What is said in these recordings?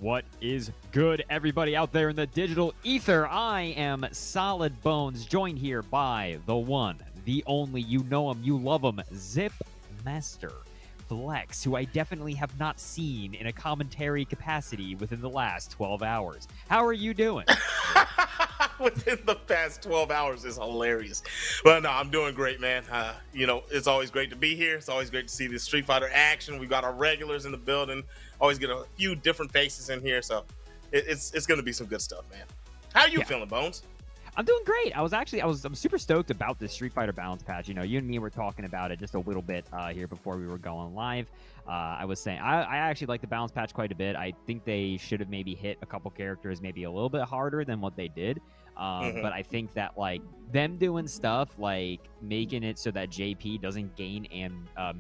What is good, everybody out there in the digital ether? I am Solid Bones, joined here by the one, the only, you know him, you love him, Zip Master Flex, who I definitely have not seen in a commentary capacity within the last 12 hours. How are you doing? Within the past 12 hours is hilarious. Well, no, I'm doing great, man. It's always great to be here. It's always great to see the Street Fighter action. We've got our regulars in the building. Always get a few different faces in here, so it's going to be some good stuff, man. How are you feeling, Bones? I'm doing great. I'm super stoked about this Street Fighter balance patch. You know, you and me were talking about it just a little bit here before we were going live. I was saying I actually like the balance patch quite a bit. I think they should have maybe hit a couple characters maybe a little bit harder than what they did. But I think that like them doing stuff like making it so that JP doesn't gain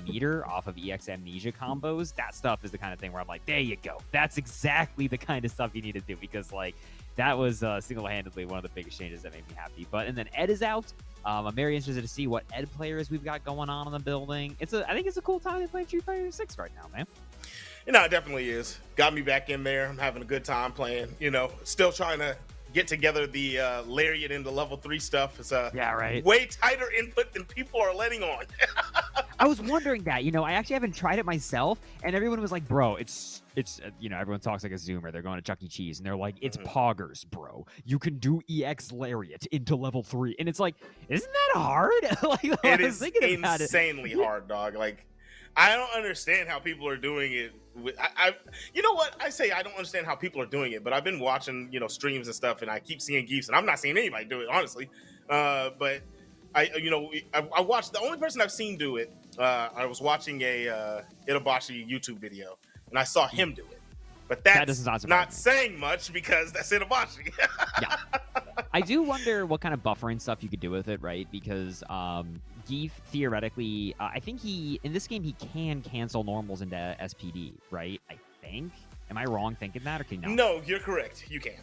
meter off of EX amnesia combos, that stuff is the kind of thing where I'm like, there you go. That's exactly the kind of stuff you need to do, because like that was single-handedly one of the biggest changes that made me happy. And then Ed is out. I'm very interested to see what Ed players we've got going on in the building. I think it's a cool time to play Street Fighter 6 right now, man. You know, it definitely is. Got me back in there. I'm having a good time playing. You know, still trying to get together the Lariat into level 3 stuff. It's way tighter input than people are letting on. I was wondering that. You know, I actually haven't tried it myself, and everyone was like, bro, it's everyone talks like a Zoomer. They're going to Chuck E. Cheese, and they're like, it's poggers, bro. You can do EX Lariat into level 3. And it's like, isn't that hard? It is insanely hard, dog. Like, I don't understand how people are doing it. You know what? I say I don't understand how people are doing it, but I've been watching, streams and stuff, and I keep seeing geeks, and I'm not seeing anybody do it, honestly. But I watched, the only person I've seen do it, I was watching a Itabashi YouTube video, and I saw him do it. But that's not saying much, because that's Itabashi. Yeah. I do wonder what kind of buffering stuff you could do with it, right? Because Geef, theoretically, I think in this game, he can cancel normals into SPD, right? I think. Am I wrong thinking that, or can you not? No, you're correct. You can.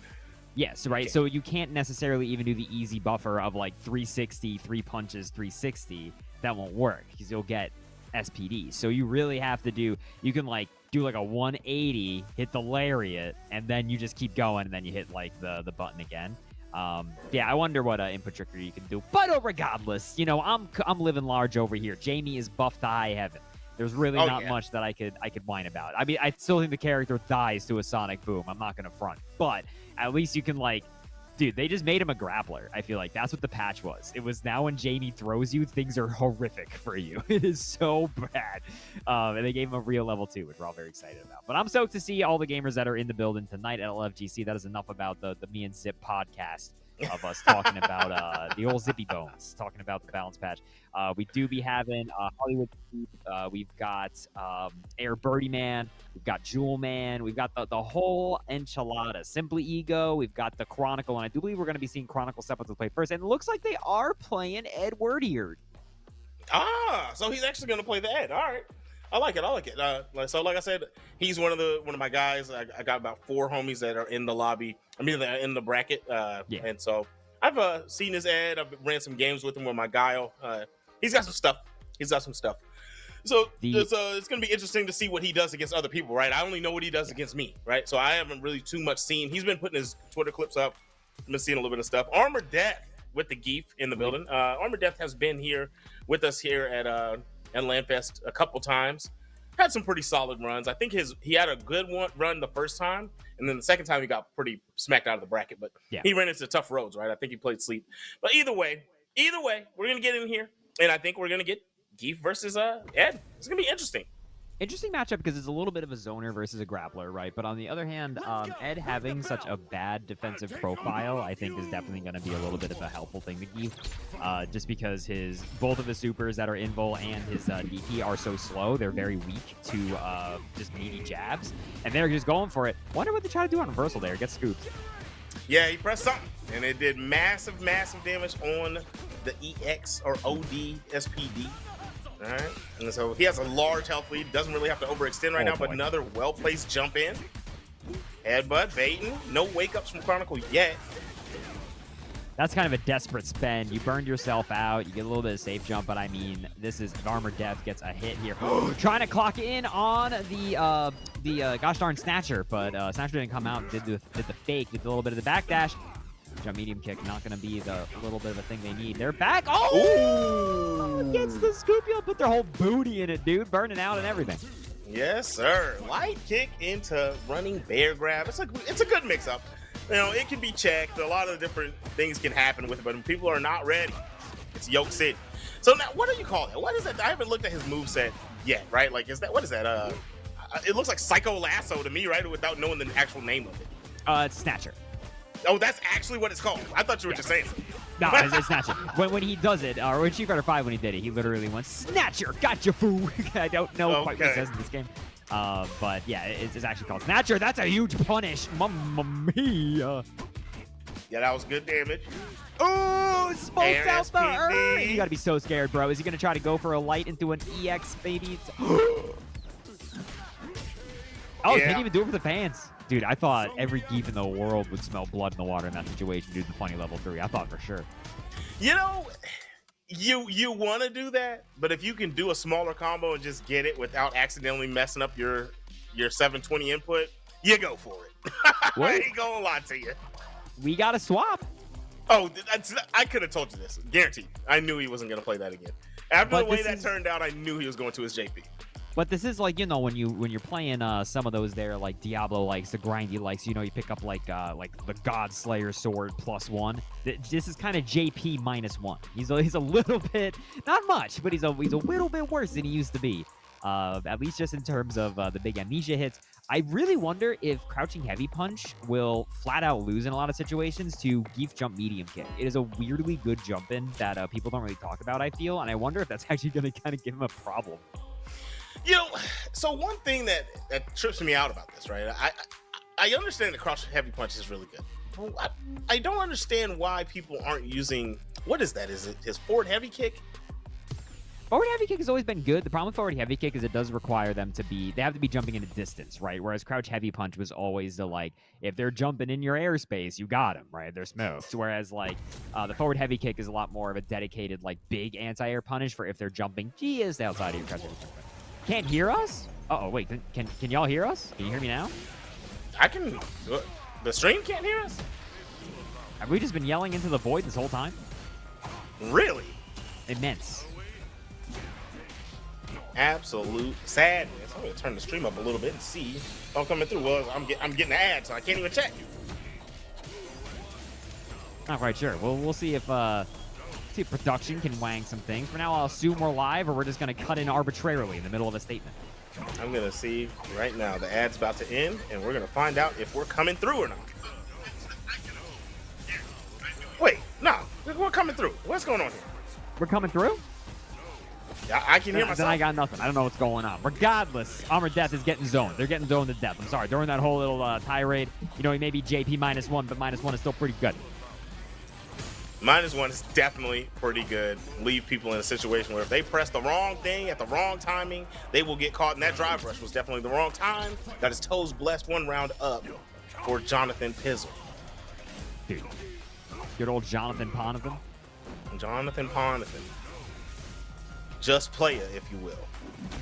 Yes, right. So you can't necessarily even do the easy buffer of like 360, 3 punches, 360. That won't work, because you'll get SPD. So you really have to you can like do like a 180, hit the lariat, and then you just keep going, and then you hit like the button again. I wonder what input trickery you can do. But regardless, I'm living large over here. Jamie is buffed to high heaven. There's really not much that I could whine about. I mean, I still think the character dies to a sonic boom. I'm not gonna front, but at least you can like, dude, they just made him a grappler. I feel like that's what the patch was. It was now when Jamie throws you, things are horrific for you. It is so bad. And they gave him a real level 2, which we're all very excited about. But I'm stoked to see all the gamers that are in the building tonight at LFGC. That is enough about the Me and Zip podcast of us talking about the old Zippy Bones, talking about the balance patch. We do be having Hollywood. We've got Air Birdie Man. We've got Jewel Man. We've got the whole enchilada. Simply Ego. We've got the Chronicle, and I do believe we're going to be seeing Chronicle step up to play first. And it looks like they are playing Edward here. So he's actually going to play the Ed. All right. I like it. So like I said, he's one of my guys. I got about 4 homies that are in the lobby. I mean, they're in the bracket. And so I've seen his Ed. I've ran some games with him with my Guile. He's got some stuff. So it's going to be interesting to see what he does against other people, right? I only know what he does against me, right? So I haven't really too much seen. He's been putting his Twitter clips up. I've been seeing a little bit of stuff. Armor Death with the Geef in the building. Armor Death has been here with us here at LandFest a couple times. Had some pretty solid runs. I think he had a good run the first time, and then the second time he got pretty smacked out of the bracket. But he ran into tough roads, right? I think he played sleep. But either way, we're gonna get in here, and I think we're gonna get Geef versus Ed. It's gonna be interesting. Interesting matchup, because it's a little bit of a zoner versus a grappler, right? But on the other hand, Ed having such a bad defensive profile, I think, is definitely going to be a little bit of a helpful thing to Geef, just because both of his supers that are invul and his DP are so slow. They're very weak to just meaty jabs, and they're just going for it. Wonder what they try to do on reversal there. Get scooped. Yeah, he pressed something, and it did massive damage on the EX or OD SPD. All right, and so he has a large health lead. Doesn't really have to overextend right now, but another well-placed jump in. Headbutt, baiting. No wake-ups from Chronicle yet. That's kind of a desperate spend. You burned yourself out. You get a little bit of safe jump, but I mean, this is if Armored Death gets a hit here. Trying to clock in on the gosh darn Snatcher, but Snatcher didn't come out. Did the fake. Did a little bit of the backdash. Jump medium kick, not going to be the little bit of a thing they need. They're back. Oh! Gets the scoop. You'll put their whole booty in it, dude. Burning out and everything. Yes, sir. Light kick into running bear grab. It's a good mix-up. You know, it can be checked. A lot of different things can happen with it, but when people are not ready, it's Yoke City. So now, what do you call that? What is that? I haven't looked at his moveset yet, right? Like, what is that? It looks like Psycho Lasso to me, right? Without knowing the actual name of it. It's Snatcher. Oh, that's actually what it's called. I thought you were just saying something. No, it's Snatcher. When he does it, or when Street Fighter 5 when he did it, he literally went, Snatcher, gotcha, fool. I don't know quite what he says in this game. But yeah, it's actually called Snatcher. That's a huge punish. Mamma mia. Yeah, that was good damage. Oh, smoked out the SPD. You gotta be so scared, bro. Is he gonna try to go for a light into an EX, baby? Oh, he can't even do it for the fans. Dude, I thought every geek in the world would smell blood in the water in that situation due to the funny level 3. I thought for sure. You know, you want to do that, but if you can do a smaller combo and just get it without accidentally messing up your 720 input, you go for it. I ain't gonna lie to you. We got to swap. Oh, I could have told you this. Guaranteed. I knew he wasn't gonna play that again. After the way that turned out, I knew he was going to his JP. But this is like, you know, when you're playing some of those there, like Diablo likes, the grindy likes, you know, you pick up like the God Slayer sword +1. This is kind of JP -1. He's a little bit, not much, but he's a little bit worse than he used to be. At least just in terms of the big amnesia hits. I really wonder if crouching heavy punch will flat out lose in a lot of situations to Geef jump medium kick. It is a weirdly good jump in that people don't really talk about, I feel, and I wonder if that's actually going to kind of give him a problem. You know, so one thing that trips me out about this, right? I understand the crouch heavy punch is really good. I don't understand why people aren't using, what is that? Is it his forward heavy kick? Forward heavy kick has always been good. The problem with forward heavy kick is it does require them to be, they have to be jumping in a distance, right? Whereas crouch heavy punch was always the, like, if they're jumping in your airspace, you got them, right? They're smoked. Whereas, like, the forward heavy kick is a lot more of a dedicated, like, big anti-air punish for if they're jumping just outside of your crouch heavy punch. Can't hear us? Uh-oh, wait, can y'all hear us? Can you hear me now? I can, the stream can't hear us? Have we just been yelling into the void this whole time? Really? Immense. Absolute sadness. I'm gonna turn the stream up a little bit and see if I'm coming through. Well, I'm getting an ad, so I can't even check you. Not quite sure. We'll see if production can wang some things. For now, I'll assume we're live, or we're just gonna cut in arbitrarily in the middle of a statement. I'm gonna see right now. The ad's about to end, and we're gonna find out if we're coming through or not. Wait, no, we're coming through. What's going on here? We're coming through? I can hear myself. Then I got nothing. I don't know what's going on. Regardless, Armored Death is getting zoned. They're getting zoned to death. I'm sorry. During that whole little tirade, you know, he may be JP -1, but -1 is still pretty good. -1 is definitely pretty good. Leave people in a situation where if they press the wrong thing at the wrong timing, they will get caught. And that drive rush was definitely the wrong time. Got his toes blessed 1 round up for Jonathan Pizzle. Dude, good old Jonathan Ponathan. Jonathan Ponathan. Just player, if you will.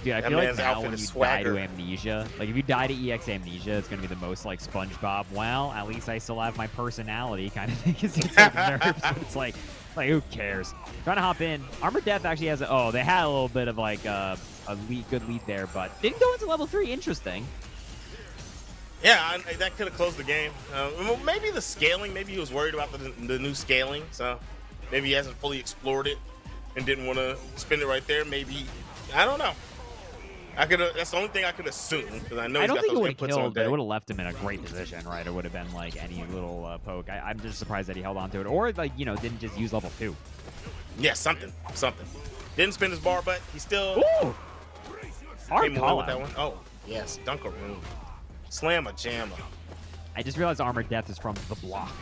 Dude, I feel like now when you die to amnesia, like if you die to EX amnesia, it's gonna be the most like SpongeBob. Well, at least I still have my personality kind of thing. It's like who cares? Trying to hop in. Armored Death actually has they had a little bit of like a good lead there, but didn't go into level 3. Interesting. Yeah, that could have closed the game. Maybe the scaling. Maybe he was worried about the new scaling, so maybe he hasn't fully explored it and didn't want to spin it right there. Maybe, I don't know. That's the only thing I could assume, because I know I he's don't got think it those would have inputs killed, on but it deck. would have left him in a great position, right? It would have been like any little poke. I'm just surprised that he held on to it, or like, you know, didn't just use level 2. Yeah, something. Didn't spin his bar, but he still Hard came call away with out. that one. Oh, yes, Dunkaroo. Slamma jamma. I just realized Armored Death is from the block.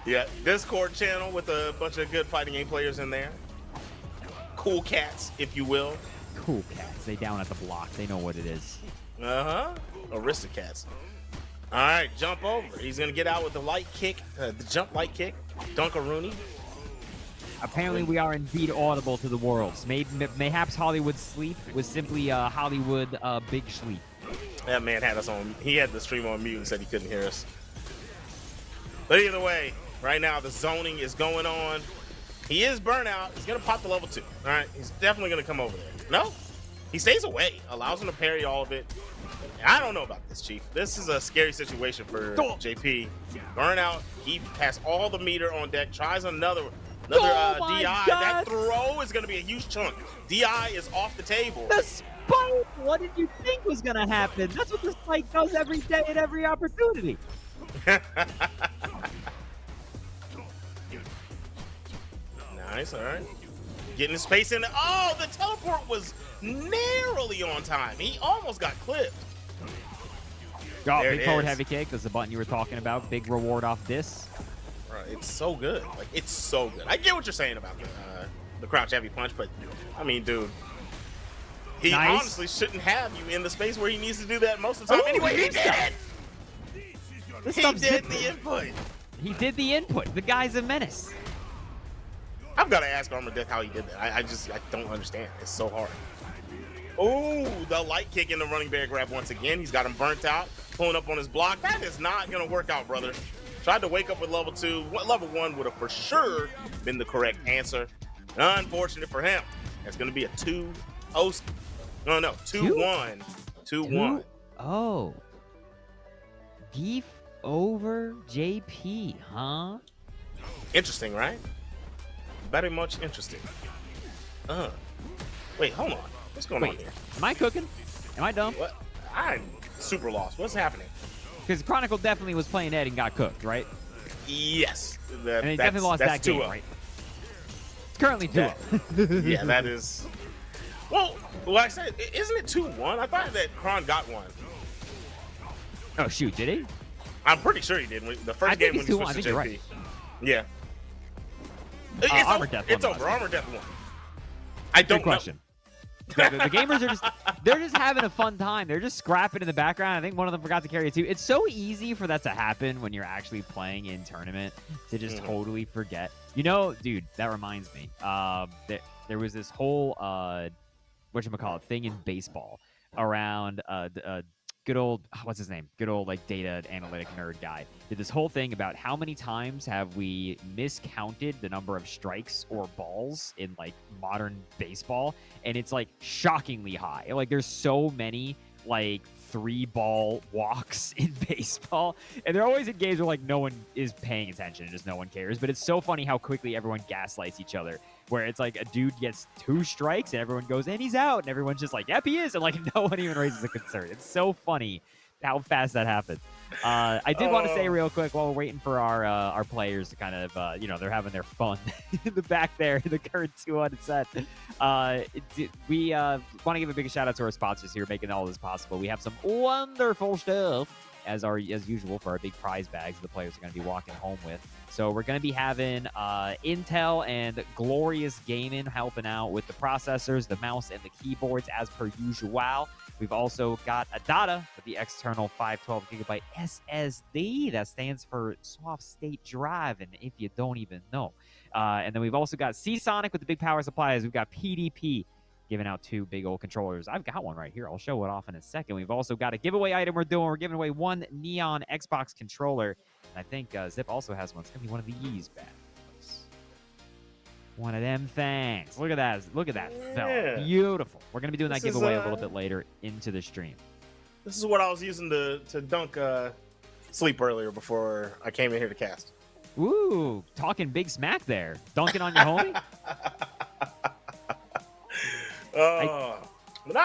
Yeah, Discord channel with a bunch of good fighting game players in there. Cool cats, if you will. Cool cats. They down at the block. They know what it is. Uh-huh. Aristocats. All right, jump over. He's gonna get out with the light kick, the jump light kick, Dunkaroonie. Apparently, we are indeed audible to the world. Mayhaps Hollywood Sleep was simply Hollywood Big Sleep. That man had us on. He had the stream on mute and said he couldn't hear us. But either way, right now the zoning is going on. He is burnout. He's gonna pop the level 2. All right, he's definitely gonna come over there. No, he stays away, allows him to parry all of it. I don't know about this, Chief. This is a scary situation for JP. Burnout. He has all the meter on deck. Tries another DI. God. That throw is gonna be a huge chunk. DI is off the table. The spike! What did you think was gonna happen? That's what the spike does every day at every opportunity. Nice, all right. Getting his space in there. Oh, the teleport was narrowly on time. He almost got clipped. Oh, big forward heavy kick. That's the button you were talking about. Big reward off this. Right, it's so good. Like, it's so good. I get what you're saying about the crouch heavy punch, but I mean, dude, he honestly shouldn't have you in the space where he needs to do that most of the time. Anyway, he did it. He did the input. He did the input. The guy's a menace. I've got to ask Armor Death how he did that. I don't understand. It's so hard. Oh, the light kick in the running bear grab once again. He's got him burnt out, pulling up on his block. That is not going to work out, brother. Tried to wake up with level 2. What level 1 would have for sure been the correct answer. Unfortunate for him. It's going to be a 2-0. No, 2-1. 2-1. Oh. Beef over JP, huh? Interesting, right? Very much interesting. Wait, hold on. What's going on here? Am I cooking? Am I dumb? What? I'm super lost. What's happening? Because Chronicle definitely was playing Ed and got cooked, right? Yes. And he definitely lost that game, right? It's currently 2-0. Yeah, that is. Well, like I said, isn't it 2-1? I thought that Kron got one. Oh, shoot. Did he? I'm pretty sure he did. The first game when he switched to JP. Right. Yeah. It's Armor over. Death It's won over. Armor Death won. I don't Good question. The gamers are they're just having a fun time. They're just scrapping in the background. I think one of them forgot to carry it too. It's so easy for that to happen when you're actually playing in tournament to just totally forget. You know, dude, that reminds me. There was this whole whatchamacallit thing in baseball around good old, what's his name? Good old like data analytic nerd guy did this whole thing about how many times have we miscounted the number of strikes or balls in like modern baseball, and it's like shockingly high. Like there's so many like 3-ball walks in baseball, and they're always in games where like no one is paying attention and just no one cares. But it's so funny how quickly everyone gaslights each other, where it's like a dude gets 2 strikes and everyone goes, and he's out, and everyone's just like, yep, he is, and like no one even raises a concern. It's so funny how fast that happens. I did want to say real quick while we're waiting for our players to kind of they're having their fun in the back there in the current 2-1 set. We want to give a big shout out to our sponsors here making all this possible. We have some wonderful stuff as usual for our big prize bags the players are going to be walking home with. So we're going to be having Intel and Glorious Gaming helping out with the processors, the mouse, and the keyboards as per usual. We've also got Adata with the external 512GB SSD. That stands for Soft State Drive, and if you don't even know. And then we've also got Seasonic with the big power supplies. We've got PDP giving out 2 big old controllers. I've got one right here. I'll show it off in a second. We've also got a giveaway item we're doing. We're giving away 1 Neon Xbox controller. And I think Zip also has one. It's going to be one of these bad boys. One of them things. Look at that. Look at that fella. Beautiful. We're going to be doing that giveaway a little bit later into the stream. This is what I was using to dunk Sleep earlier before I came in here to cast. Ooh, talking big smack there. Dunking on your homie? But